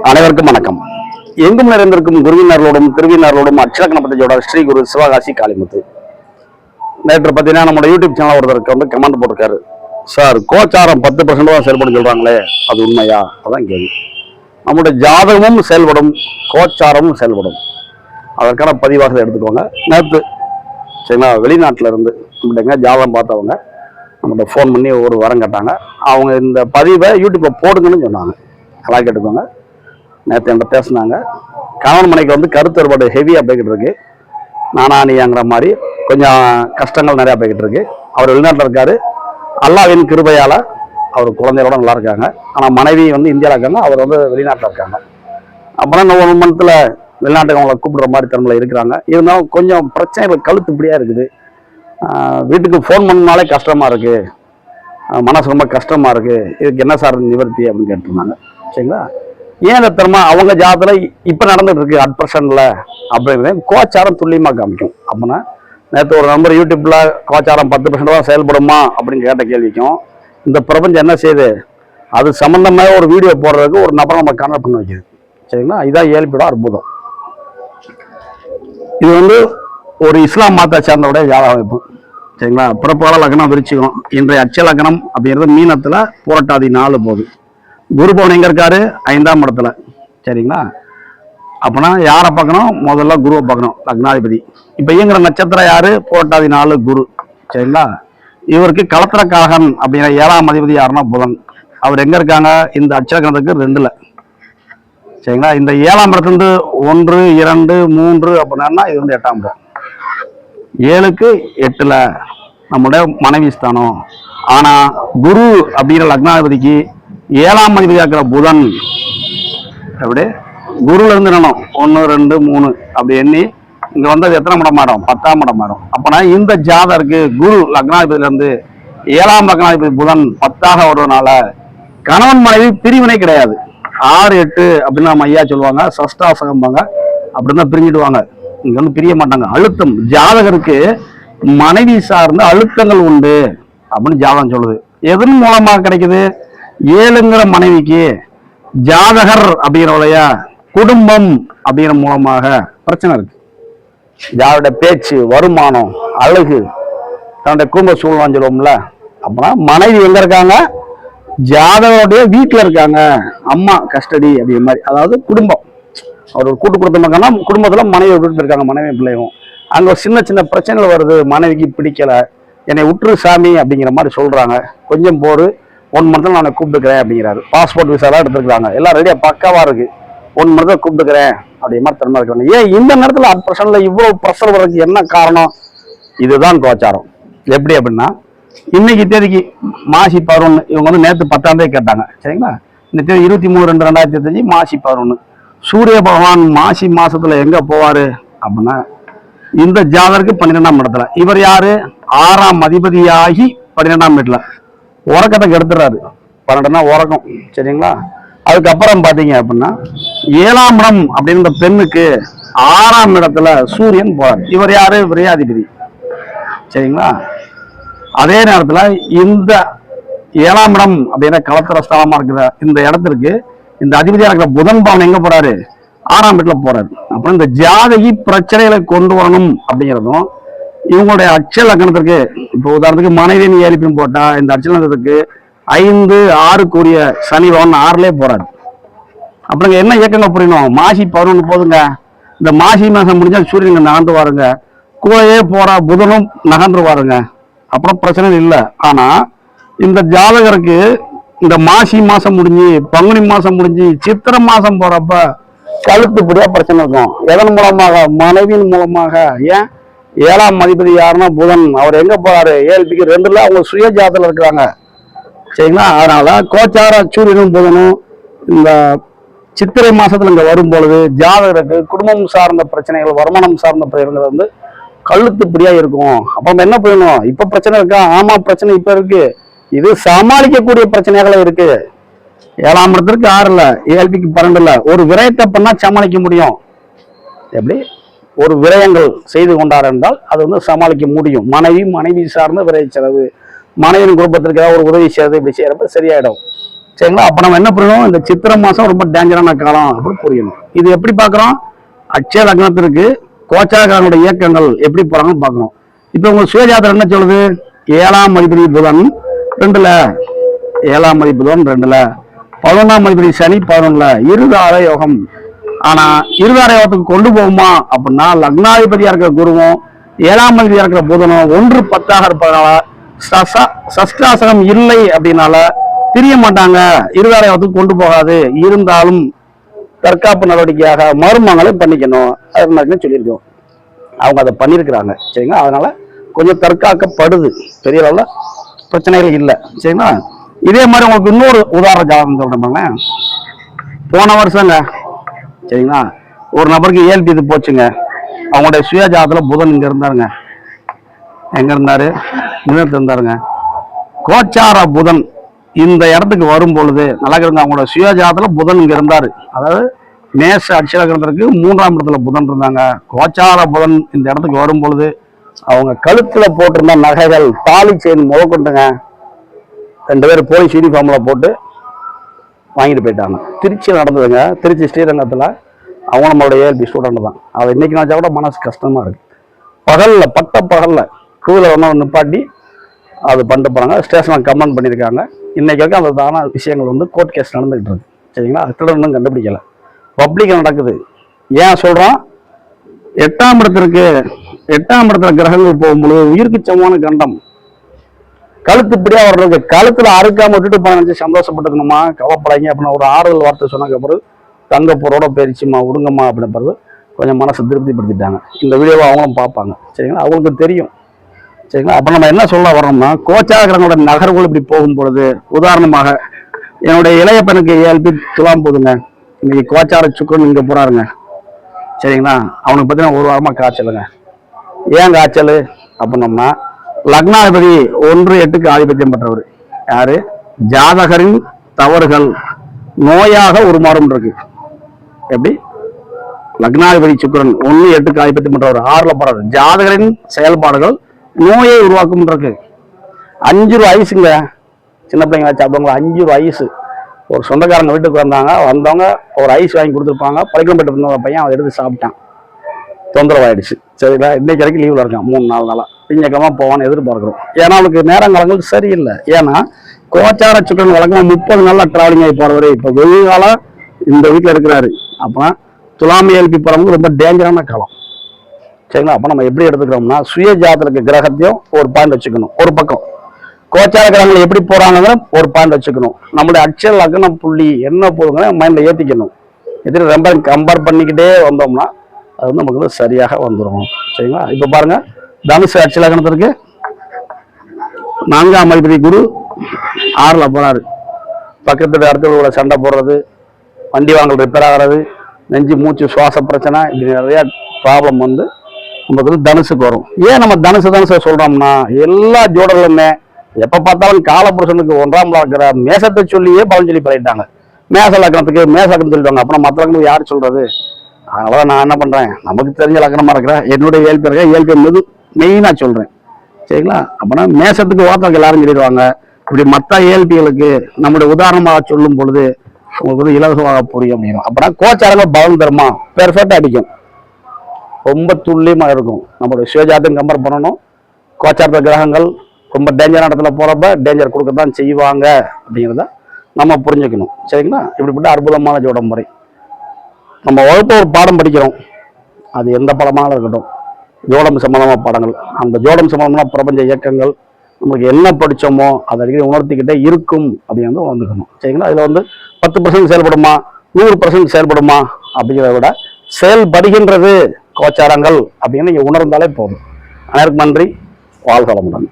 அனைவருக்கும் வணக்கம். எங்கும் நிறைந்திருக்கும் குருவினர்களோடும் திருவினர்களோடும் அட்சலக்கணபதியோட ஸ்ரீ குரு சிவகாசி காளிமுத்து. நேற்று பார்த்தீங்கன்னா நம்ம யூடியூப் சேனல் ஒருத்தருக்கு வந்து கமெண்ட் போட்டிருக்காரு, சார் கோச்சாரம் 10% தான் செயல்படும் சொல்றாங்களே, அது உண்மையா? அதான் கேள்வி. நம்முடைய ஜாதகமும் செயல்படும், கோச்சாரமும் செயல்படும். அதற்கான பதிவாக எடுத்துக்கோங்க. நேற்று சரிங்களா, வெளிநாட்டில் இருந்து நம்மகிட்ட ஜாதகம் பார்த்தவங்க நம்மகிட்ட ஃபோன் பண்ணி ஒரு வரம் கேட்டாங்க. அவங்க இந்த பதிவை யூடியூப்ல போடுங்கன்னு சொன்னாங்க. நல்லா கேட்டுக்கோங்க. நேற்று என்கிட்ட பேசினாங்க. கணவன் மனைக்கு வந்து கருத்து வேறுபாடு ஹெவியாக போய்கிட்டு இருக்கு. நானா நீங்கிற மாதிரி கொஞ்சம் கஷ்டங்கள் நிறையா போய்கிட்டு இருக்கு. அவர் வெளிநாட்டில் இருக்காரு. அல்லாஹ்வின் கிருபையால் அவர் குழந்தையோட நல்லா இருக்காங்க. ஆனால் மனைவி வந்து இந்தியாவில் இருக்காங்க, அவர் வந்து வெளிநாட்டில் இருக்காங்க. அப்புறம் இன்னும் 1 மந்த்தில் வெளிநாட்டுக்கு அவங்களை கூப்பிடுற மாதிரி திறமையில் இருக்கிறாங்க. இருந்தாலும் கொஞ்சம் பிரச்சனைகள் கழுத்து இப்படியாக இருக்குது. வீட்டுக்கு ஃபோன் பண்ணாலே கஷ்டமாக இருக்குது, மனசு ரொம்ப கஷ்டமாக இருக்குது, இதுக்கு என்ன சார் நிவர்த்தி அப்படின்னு கேட்டிருந்தாங்க. சரிங்களா, ஏன் திறமை அவங்க ஜாதத்தில் இப்போ நடந்துட்டு இருக்கு அட் பர்சன்ட்ல அப்படிங்கிறது கோச்சாரம் துல்லியமாக காமிக்கும். அப்படின்னா நேற்று ஒரு நம்பர் யூடியூப்ல கோச்சாரம் 10% தான் செயல்படுமா அப்படின்னு கேட்ட கேள்விக்கும் இந்த பிரபஞ்சம் என்ன செய்யுது, அது சம்பந்தமாக ஒரு வீடியோ போடுறதுக்கு ஒரு நபரை நம்ம கான்டாக்ட் பண்ண வைக்குது. சரிங்களா, இதான் ஏழ்பியோட அற்புதம். இது வந்து ஒரு இஸ்லாம் மதத்தை சேர்ந்தவுடைய ஜாதக அமைப்பு. சரிங்களா, பிறப்பாள லக்னம் விருச்சிகம். இன்றைய அட்ச லக்னம் அப்படிங்கிறது மீனத்துல புரட்டாதி 4 போகுது. குரு பவன் எங்க இருக்காரு? 5ஆம் இடத்துல. சரிங்களா, அப்பனா யாரை பார்க்கணும்? முதல்ல குருவை பார்க்கணும், லக்னாதிபதி. இப்ப இயங்குற நட்சத்திரம் யாரு? புரட்டாதி 4 குரு. சரிங்களா, இவருக்கு களத்திரக்காரகன் அப்படிங்கிற 7ஆம் அதிபதி யாருன்னா புதன். அவர் எங்க இருக்காங்க? இந்த அட்சலக்கணத்துக்கு 2ல. சரிங்களா, இந்த 7ஆம் இடத்துலேருந்து 1, 2, 3 அப்படின்னா இது வந்து 8ஆம் இடம். 7க்கு 8ல நம்முடைய மனைவி ஸ்தானம். ஆனா குரு அப்படிங்கிற லக்னாதிபதிக்கு 7ஆம் அதிபதியா இருக்கிற புதன் அப்படி குருல இருந்து என்னணும் 1, 2, 3 அப்படி எண்ணி இங்க வந்தது எத்தனை மடம் மாறும்? 10ஆம் இடம் மாறும். அப்பனா இந்த ஜாதருக்கு குரு லக்னாதிபதியில இருந்து 7ஆம் லக்னாதிபதி புதன் 10ஆக வருவதனால கணவன் மனைவி பிரிவினை கிடையாது. 6, 8 அப்படின்னு நம்ம ஐயா சொல்லுவாங்க, சஷ்டாசகம்பாங்க. அப்படின்னு தான் பிரிஞ்சிடுவாங்க. இங்க வந்து பிரிய மாட்டாங்க. அழுத்தம் ஜாதகருக்கு மனைவி சார்ந்த அழுத்தங்கள் உண்டு அப்படின்னு ஜாதகம் சொல்லுது. எதன் மூலமா கிடைக்குது? 7ங்கிற மனைவிக்கு ஜாதகர் அப்படிங்கிறவளைய குடும்பம் அப்படிங்கிற மூலமாக பிரச்சனை இருக்கு. ஜாதோட பேச்சு, வருமானம், அழகு, தன்னுடைய குடும்ப சூழ்நிலை சொல்லுவோம்ல. அப்படின்னா மனைவி எங்க இருக்காங்க? ஜாதகருடைய வீட்டுல இருக்காங்க. அம்மா கஸ்டடி அப்படிங்கிற மாதிரி, அதாவது குடும்பம். அவர் ஒரு கூட்டு கொடுத்தோம்னா குடும்பத்துல மனைவி விட்டு இருக்காங்க, மனைவி பிள்ளையும். அங்க ஒரு சின்ன சின்ன பிரச்சனைகள் வருது, மனைவிக்கு பிடிக்கல, என்னை உற்று சாமி அப்படிங்கிற மாதிரி சொல்றாங்க. கொஞ்சம் போரு 1 மந்த்ல நான் கூப்பிட்டுக்கிறேன் அப்படிங்கிறாரு. பாஸ்போர்ட் விசாலாம் எடுத்துருக்காங்க, எல்லாம் ரெடியா பக்காவா இருக்கு. 1 மந்த்ல கூப்பிட்டுக்கிறேன் அப்படிங்கிற மாதிரி திறமை இருக்காங்க. ஏன் இந்த நேரத்துல அட் பர்சன்ட்ல இவ்வளவு ப்ரெஷர் வர்றதுக்கு என்ன காரணம்? இதுதான் கோச்சாரம். எப்படி அப்படின்னா, இன்னைக்கு தேதிக்கு மாசி 11 இவங்க வந்து நேற்று 10ஆம் தேதி கேட்டாங்க. சரிங்களா, இந்த தேதி 23/2/2025 மாசி 11. சூரிய பகவான் மாசி மாசத்துல எங்க போவாரு அப்படின்னா இந்த ஜாதகருக்கு 12ஆம் இடத்துல. இவர் யாரு? 6ஆம் அதிபதியாகி 12ஆம் வீட்டுல உறக்கத்தை கெடுத்துறாரு. 12னா உறக்கம். சரிங்களா, அதுக்கப்புறம் பாத்தீங்க அப்படின்னா 7ஆம் இடம் அப்படின்ற பெண்ணுக்கு 6ஆம் இடத்துல சூரியன் போறாரு. இவர் யாரு? விரையாதிபதி. சரிங்களா, அதே நேரத்துல இந்த 7ஆம் இடம் அப்படிங்கிற களத்திர ஸ்தலமா இருக்கிற இந்த இடத்திற்கு இந்த அதிபதியா இருக்கிற புதன் பவன் எங்க போறாரு? 6ஆம் வீட்டுல போறாரு. அப்புறம் இந்த ஜாதகி பிரச்சனைகளை கொண்டு வரணும் அப்படிங்கிறதும் இவங்களுடைய அட்ச லக்னத்திற்கு, இப்போ உதாரணத்துக்கு மனைவியின் ஏழிப்பும் போட்டா இந்த அட்ச லக்னத்துக்கு 5, 6 கூடிய சனி பவன் 6லே போறாரு. அப்புறம் என்ன இயக்கங்கள் புரியணும்? மாசி 11 போதுங்க. இந்த மாசி மாசம் முடிஞ்சா சூரியன் நகர்ந்து வாருங்க, கூடவே போற புதனும் நகர்ந்து வாருங்க, அப்புறம் பிரச்சனை இல்லை. ஆனா இந்த ஜாதகருக்கு இந்த மாசி மாசம் முடிஞ்சு, பங்குனி மாசம் முடிஞ்சு, சித்திரை மாசம் போறப்ப கழுத்துப்படியா பிரச்சனை இருக்கும். எதன் மூலமாக? மனைவியின் மூலமாக. ஏன்? 7ஆம் அதிபதி யாருன்னா புதன். அவர் எங்க போறாரு? 7க்கு 2ல அவங்க சுய ஜாதத்துல இருக்கிறாங்க. சரிங்களா, அதனால கோச்சார சூரியனும் புதனும் இந்த சித்திரை மாசத்துல இங்க வரும் பொழுது ஜாதகருக்கு குடும்பம் சார்ந்த பிரச்சனைகள், வருமானம் சார்ந்த பிரச்சனைகள் வந்து கழுத்துப்படியா இருக்கும். அப்ப என்ன பண்ணணும்? இப்ப பிரச்சனை இருக்கா? ஆமா, பிரச்சனை இப்ப இருக்கு. இது சமாளிக்கக்கூடிய பிரச்சனைகள் இருக்கு. 7ஆம் இடத்திற்கு 6ல, 7க்கு 12ல ஒரு விரயத்தை பண்ணா சமாளிக்க முடியும். எப்படி? ஒரு விரயங்கள் செய்து கொண்டார் என்றால் அது வந்து சமாளிக்க முடியும். மனைவி சார்ந்த விரை செலவு, மனைவியின் குடும்பத்திற்கு ஒரு உதவி செய்யறது, இப்படி செய்யறப்ப சரியாயிடும். சரிங்களா. அப்ப நம்ம என்ன பண்ணணும், இந்த சித்திரை மாசம் ரொம்ப டேஞ்சரான காலம் அப்படின்னு புரியணும். இது எப்படி பார்க்குறோம், அட்சய லக்னத்திற்கு கோச்சாரக்காரனுடைய இயக்கங்கள் எப்படி போறாங்கன்னு பார்க்கணும். இப்போ உங்க சுயஜாதகம் என்ன சொல்லுது, 7ஆம் அதிபதி புதன் 2ல, 7ஆம் அதிபதி புதன் 2ல, 11ஆம் அதிபதி சனி 11ல, இருதார யோகம். ஆனா இருதார யோகத்துக்கு கொண்டு போகுமா அப்படின்னா, லக்னாதிபதியா இருக்கிற குருவும் 7ஆம் அதிபதியா இருக்கிற புதனும் 1-10 இருப்பதனால சஷ்டாசகம் இல்லை அப்படின்னால பிரிய மாட்டாங்க, இருதார யோகத்துக்கு கொண்டு போகாது. இருந்தாலும் தற்காப்பு நடவடிக்கையாக மருமங்களை பண்ணிக்கணும், அது மாதிரி சொல்லியிருக்கோம். அவங்க அதை பண்ணியிருக்கிறாங்க சரிங்களா. அதனால கொஞ்சம் தற்காக்கப்படுது, பெரிய அளவுல பிரச்சனைகள் இல்லை சரிங்களா. இதே மாதிரி உங்களுக்கு இன்னொரு உதாரண ஜாதகம் சொல்றேன். போன வருஷங்க சரிங்களா, ஒரு நபருக்கு இயல்பு இது போச்சுங்க. அவங்களுடைய சுய ஜாதகத்துல புதன் இங்க இருந்தாருங்க. எங்க இருந்தாரு, நிலத்துல இருந்தாருங்க. கோச்சார புதன் இந்த இடத்துக்கு வரும் பொழுது நல்லா இருங்க, அவங்களோட சுய ஜாதகத்துல புதன் இங்க இருந்தாரு. அதாவது மேஷ அட்சலகிரகத்திற்கு 3ஆம் இடத்துல புதன் இருந்தாங்க. கோச்சார புதன் இந்த இடத்துக்கு வரும் பொழுது அவங்க கழுத்துல போட்டிருந்த நகைகள், தாலி செயின் முகக்கொண்டுங்க 2 பேர் போலீஸ் யூனிஃபார்ம்ல போட்டு வாங்கிட்டு போயிட்டாங்க. திருச்சியில் நடந்ததுங்க, திருச்சி ஸ்ரீரங்கத்துல. அவங்க நம்மளோட ஏஎல்பி ஸ்டூடெண்ட் தான். அதை இன்னைக்கு நினைச்சா கூட மனசு கஷ்டமா இருக்கு. பகல்ல பகல்ல டூவில் ஒன்று நிப்பாட்டி அது பண்ணிட்டு போறாங்க. ஸ்டேஷனில் கம்ப்ளைண்ட் பண்ணியிருக்காங்க. இன்னைக்கு வரைக்கும் அந்த தான விஷயங்கள் வந்து கோர்ட் கேஸ் நடந்துகிட்டு இருக்கு சரிங்களா. அது இன்னும் கண்டுபிடிக்கல, பப்ளிக் நடக்குது. ஏன் சொல்றோம், 8ஆம் இடத்துல கிரகங்கள் போகும்போது உயிருக்கு சமமான கண்டம். கழுத்து இப்படியா வர்றது, கழுத்துல அறுக்காம விட்டுட்டு போன நினைச்சு சந்தோஷப்பட்டுக்கணுமா, கவப்படாங்க அப்படின்னு ஒரு ஆறுதல் வார்த்தை சொன்னதுக்கு அப்புறம் தங்கப்பூரோட போயிருச்சுமா விடுங்கம்மா அப்படின்னு பிறகு கொஞ்சம் மனசை திருப்திப்படுத்திட்டாங்க. இந்த வீடியோவை அவங்களும் பார்ப்பாங்க சரிங்களா, அவங்களுக்கு தெரியும் சரிங்களா. அப்ப நம்ம என்ன சொல்ல வரோம்னா, கோச்சாரங்களோட நகர்வுகள் இப்படி போகும் பொழுது, உதாரணமாக என்னுடைய இளைய பெண்ணுக்கு ஏஎல்பி துலாம் போதுங்க. இன்னைக்கு கோச்சார சுக்கரன் இங்க போறாருங்க சரிங்களா. அவனுக்கு பார்த்தீங்கன்னா 1 வாரமா காய்ச்சலுங்க. ஏன் காய்ச்சல் அப்படின்னோம்னா, லக்னாதிபதி 1-8க்கு ஆதிபத்தியம் பெற்றவர் யாரு, ஜாதகரின் தவறுகள் நோயாக உருமாறும் இருக்கு. எப்படி, லக்னாதிபதி சுக்கிரன் 1-8க்கு ஆதிபத்தியம் பெற்றவர் 6ல போறாரு. ஜாதகரின் செயல்பாடுகள் நோயை உருவாக்கும் இருக்கு. 5 ரூபா ஐஸுங்க, சின்ன பிள்ளைங்க சாப்பிடுவாங்க. 5 ரூபா ஐஸ். ஒரு சொந்தக்காரங்க வீட்டுக்கு வந்தவங்க ஒரு ஐஸ் வாங்கி கொடுத்துருப்பாங்க. பழக்கம் பெற்று இருந்த பையன் அதை எடுத்து சாப்பிட்டான், தொந்தரவாயிடுச்சு சரிங்களா. இன்னைக்கு வரைக்கும் லீவ்ல இருக்கான் 3-4 நாளா. திங்கக்கிழமை போவான்னு எதிர்பார்க்கிறோம். ஏன்னா அவனுக்கு நேரங்காலங்கள் சரியில்லை. ஏன்னா கோச்சார சுக்கரன் வழக்கமா 30 நாள்ல டிராவலிங் ஆகி போறவரு இப்ப வெகு காலம் இந்த வீட்டுல இருக்கிறாரு. அப்ப துலாம் ஏஎல்பி போறவங்க ரொம்ப டேஞ்சரான காலம் சரிங்களா. அப்ப நம்ம எப்படி எடுத்துக்கிறோம்னா, சுய ஜாதக கிரகத்தையும் ஒரு பாயிண்ட் வச்சுக்கணும். ஒரு பக்கம் கோச்சார கிரகங்கள் எப்படி போறாங்கிற ஒரு பாயிண்ட் வச்சுக்கணும். நம்மளுடைய அட்சய லக்னம் புள்ளி என்ன போதுங்கிற மைண்ட்ல ஏத்திக்கணும். எதிர ரொம்ப கம்பேர் பண்ணிக்கிட்டே வந்தோம்னா அது வந்து நமக்கு வந்து சரியாக வந்துடும் சரிங்களா. இப்ப பாருங்க, தனுசு அட்சய லக்னத்திற்கு 4ஆம் அதிபதி குரு 6ல போறாரு. பக்கத்துல அடுத்தவங்களோட சண்டை போடுறது, வண்டி வாங்கல் ரிப்பேர் ஆகிறது, நெஞ்சு மூச்சு சுவாச பிரச்சனை, இப்படி நிறைய ப்ராப்ளம் வந்து நமக்கு வந்து தனுசுக்கு வரும். ஏன் நம்ம தனுசு சொல்றோம்னா, எல்லா ஜோடர்களுமே எப்ப பார்த்தாலும் காலபுருஷனுக்கு 1ஆம் இருக்கிற மேசத்தை சொல்லியே பலன் சொல்லி பழகிட்டாங்க. மேச லக்னத்துக்கு மேச லக்னம் சொல்லிட்டாங்க. அப்புறம் மற்ற லக்னத்துக்கு யார் சொல்றது? அதனால நான் என்ன பண்றேன், நமக்கு தெரிஞ்ச லக்னமா இருக்கிற என்னுடைய இயல்பு மெயினா சொல்றேன் சரிங்களா. அப்பனா மேசத்துக்கு ஓத்தருக்கு எல்லாரும் சொல்லிடுவாங்க. இப்படி மற்ற இயல்பிகளுக்கு நம்முடைய உதாரணமாக சொல்லும் பொழுது உங்களுக்கு வந்து இலகுவாக புரியும் அப்படின்னா, அப்பனா கோச்சாரங்கள் பலன் தருமா, பெர்ஃபெக்டா அடிக்கும், ரொம்ப துல்லியமா இருக்கும். நம்மளுடைய சுயஜாதகம் கம்பேர் பண்ணணும். கோச்சார கிரகங்கள் ரொம்ப டேஞ்சரான இடத்துல போறப்ப டேஞ்சர் கொடுக்கத்தான் செய்வாங்க அப்படிங்கிறத நம்ம புரிஞ்சுக்கணும் சரிங்களா. இப்படிப்பட்ட அற்புதமான ஜோட முறை. நம்ம வகுப்பு ஒரு பாடம் படிக்கிறோம், அது எந்த பாடமாக இருக்கட்டும், ஜோடம் சம்பந்தமான பாடங்கள். அந்த ஜோடம் சம்பந்தமான பிரபஞ்ச இயக்கங்கள் நமக்கு என்ன படித்தோமோ அதை அடிக்கடி உணர்த்திக்கிட்டே இருக்கும் அப்படின்னு வந்துக்கணும் சரிங்களா. இதில் வந்து 10% செயல்படுமா 100% செயல்படுமா அப்படிங்கிறத விட செயல்படுகின்றது கோச்சாரங்கள் அப்படின்னு நீங்க உணர்ந்தாலே போதும். அனைவருக்கும் நன்றி. வாழ்க வளமுடன்.